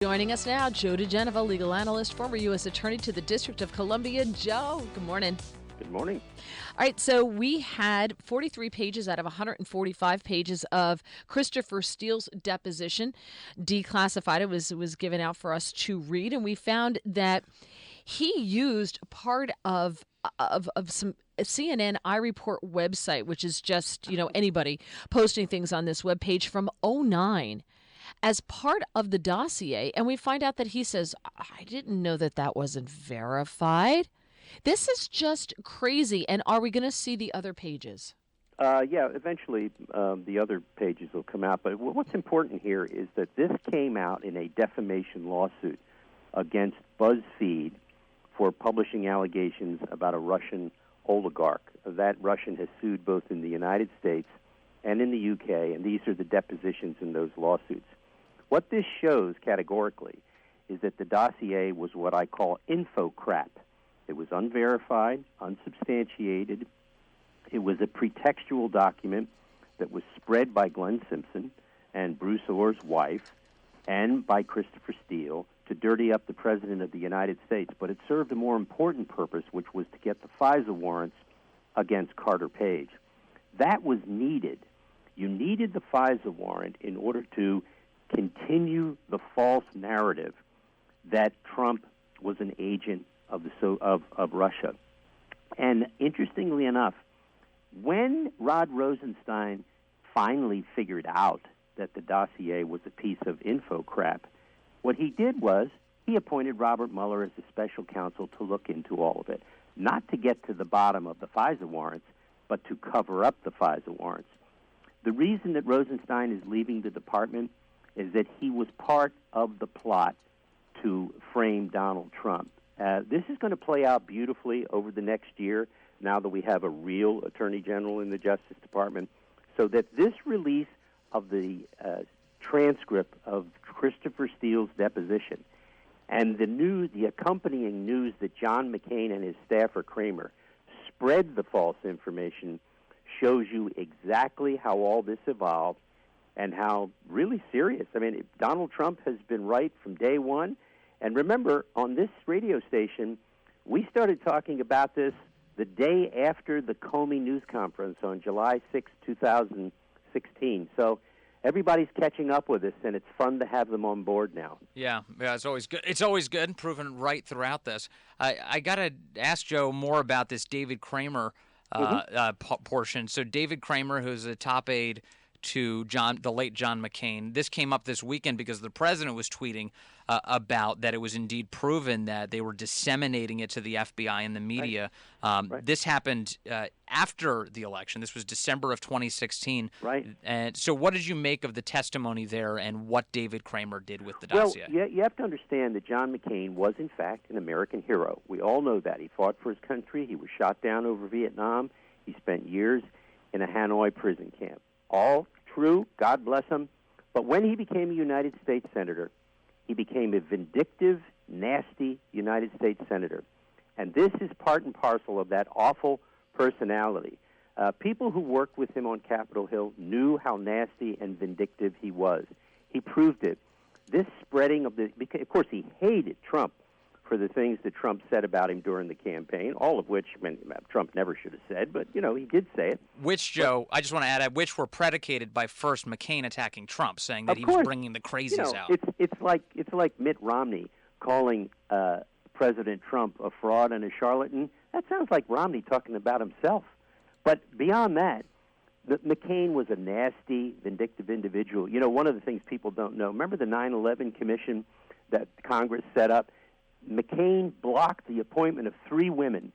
Joining us now, Joe diGenova, legal analyst, former U.S. Attorney to the District of Columbia. Joe, good morning. Good morning. All right, so we had 43 pages out of 145 pages of Christopher Steele's deposition declassified. It was given out for us to read, and we found that he used part of some CNN iReport website, which is just, anybody posting things on this webpage from '09. As part of the dossier, and we find out that he says, I didn't know that wasn't verified. This is just crazy. And are we going to see the other pages? Yeah, eventually the other pages will come out. But what's important here is that this came out in a defamation lawsuit against BuzzFeed for publishing allegations about a Russian oligarch. That Russian has sued both in the United States and in the UK, and these are the depositions in those lawsuits. What this shows categorically is that the dossier was what I call info crap. It was unverified, unsubstantiated. It was a pretextual document that was spread by Glenn Simpson and Bruce Orr's wife and by Christopher Steele to dirty up the President of the United States. But it served a more important purpose, which was to get the FISA warrants against Carter Page. That was needed. You needed the FISA warrant in order to continue the false narrative that Trump was an agent of Russia. And interestingly enough, when Rod Rosenstein finally figured out that the dossier was a piece of info crap, what he did was he appointed Robert Mueller as a special counsel to look into all of it, not to get to the bottom of the FISA warrants, but to cover up the FISA warrants. The reason that Rosenstein is leaving the department is that he was part of the plot to frame Donald Trump. This is going to play out beautifully over the next year, now that we have a real Attorney General in the Justice Department, so that this release of the transcript of Christopher Steele's deposition and the accompanying news that John McCain and his staffer Kramer spread the false information shows you exactly how all this evolved and how really serious. I mean, Donald Trump has been right from day one. And remember, on this radio station, we started talking about this the day after the Comey news conference on July 6, 2016. So everybody's catching up with us, and it's fun to have them on board now. Yeah, it's always good. It's always good, proven right throughout this. I got to ask Joe more about this David Kramer portion. So David Kramer, who's a top aide to the late John McCain. This came up this weekend because the president was tweeting about that it was indeed proven that they were disseminating it to the FBI and the media. Right. This happened after the election. This was December of 2016. Right. And so what did you make of the testimony there and what David Kramer did with the dossier? Well, you have to understand that John McCain was, in fact, an American hero. We all know that. He fought for his country. He was shot down over Vietnam. He spent years in a Hanoi prison camp. All true, God bless him. But when he became a United States Senator, he became a vindictive, nasty United States Senator. And this is part and parcel of that awful personality. People who worked with him on Capitol Hill knew how nasty and vindictive he was. He proved it. This spreading of because, of course, he hated Trump for the things that Trump said about him during the campaign, all of which Trump never should have said, but, he did say it. Which, Joe, I just want to add, which were predicated by first McCain attacking Trump, saying that he was bringing the crazies out. It's like Mitt Romney calling President Trump a fraud and a charlatan. That sounds like Romney talking about himself. But beyond that, McCain was a nasty, vindictive individual. One of the things people don't know, remember the 9/11 commission that Congress set up? McCain blocked the appointment of 3 women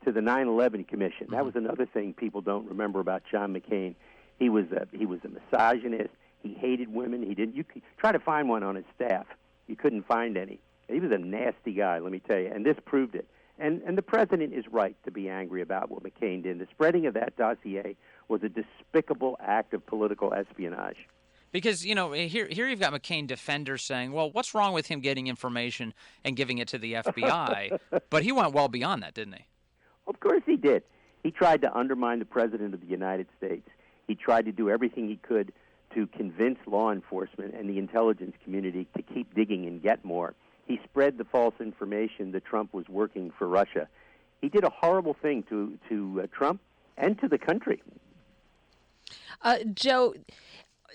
to the 9/11 Commission. That was another thing people don't remember about John McCain. He was a misogynist. He hated women. You could try to find one on his staff. You couldn't find any. He was a nasty guy, let me tell you, and this proved it. And the president is right to be angry about what McCain did. The spreading of that dossier was a despicable act of political espionage. Because, here you've got McCain defenders saying, well, what's wrong with him getting information and giving it to the FBI? But he went well beyond that, didn't he? Of course he did. He tried to undermine the President of the United States. He tried to do everything he could to convince law enforcement and the intelligence community to keep digging and get more. He spread the false information that Trump was working for Russia. He did a horrible thing to Trump and to the country. Joe,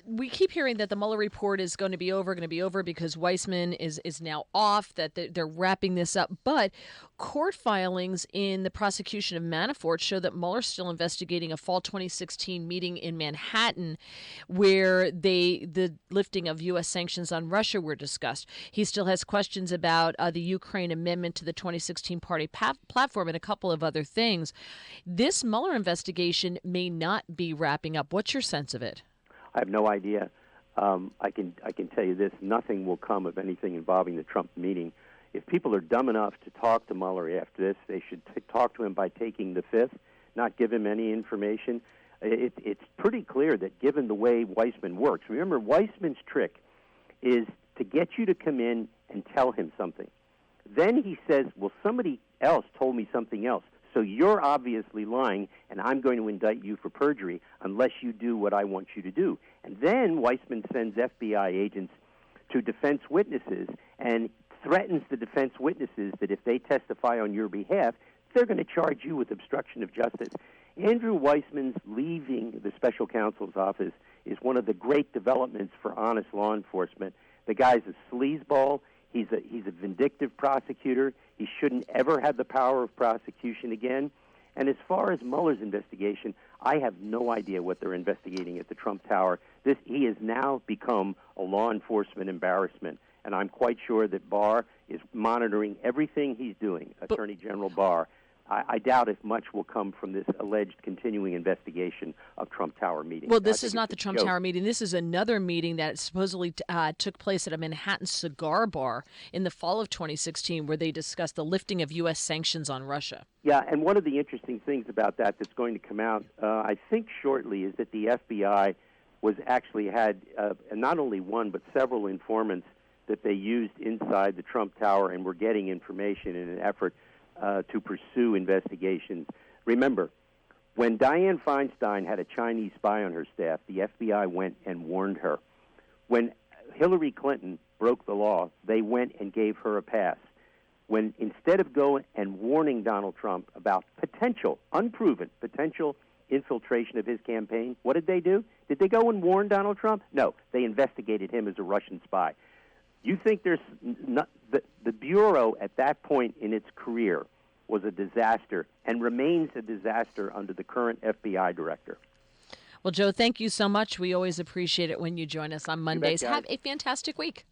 we keep hearing that the Mueller report is going to be over because Weissman is now off, that they're wrapping this up. But court filings in the prosecution of Manafort show that Mueller's still investigating a fall 2016 meeting in Manhattan where the lifting of U.S. sanctions on Russia were discussed. He still has questions about the Ukraine amendment to the 2016 party platform and a couple of other things. This Mueller investigation may not be wrapping up. What's your sense of it? I have no idea. I can tell you this: nothing will come of anything involving the Trump meeting. If people are dumb enough to talk to Mueller after this, they should talk to him by taking the fifth, not give him any information. It's pretty clear that given the way Weissman works, remember Weissman's trick is to get you to come in and tell him something. Then he says, well, somebody else told me something else. So you're obviously lying, and I'm going to indict you for perjury unless you do what I want you to do. And then Weissman sends FBI agents to defense witnesses and threatens the defense witnesses that if they testify on your behalf, they're going to charge you with obstruction of justice. Andrew Weissman's leaving the special counsel's office is one of the great developments for honest law enforcement. The guy's a sleazeball. He's a vindictive prosecutor. He shouldn't ever have the power of prosecution again. And as far as Mueller's investigation, I have no idea what they're investigating at the Trump Tower. He has now become a law enforcement embarrassment, and I'm quite sure that Barr is monitoring everything he's doing, Attorney General Barr. I doubt if much will come from this alleged continuing investigation of Trump Tower meetings. Well, this is not the Trump Tower meeting. This is another meeting that supposedly took place at a Manhattan cigar bar in the fall of 2016 where they discussed the lifting of U.S. sanctions on Russia. Yeah, and one of the interesting things about that's going to come out, I think shortly, is that the FBI was actually had not only one but several informants that they used inside the Trump Tower and were getting information in an effort to pursue investigations. Remember, when Dianne Feinstein had a Chinese spy on her staff, the FBI went and warned her. When Hillary Clinton broke the law, they went and gave her a pass. When instead of going and warning Donald Trump about potential, unproven, potential infiltration of his campaign, what did they do? Did they go and warn Donald Trump? No, they investigated him as a Russian spy. You think there's not, the Bureau at that point in its career was a disaster and remains a disaster under the current FBI director. Well, Joe, thank you so much. We always appreciate it when you join us on Mondays. You bet, guys. Have a fantastic week.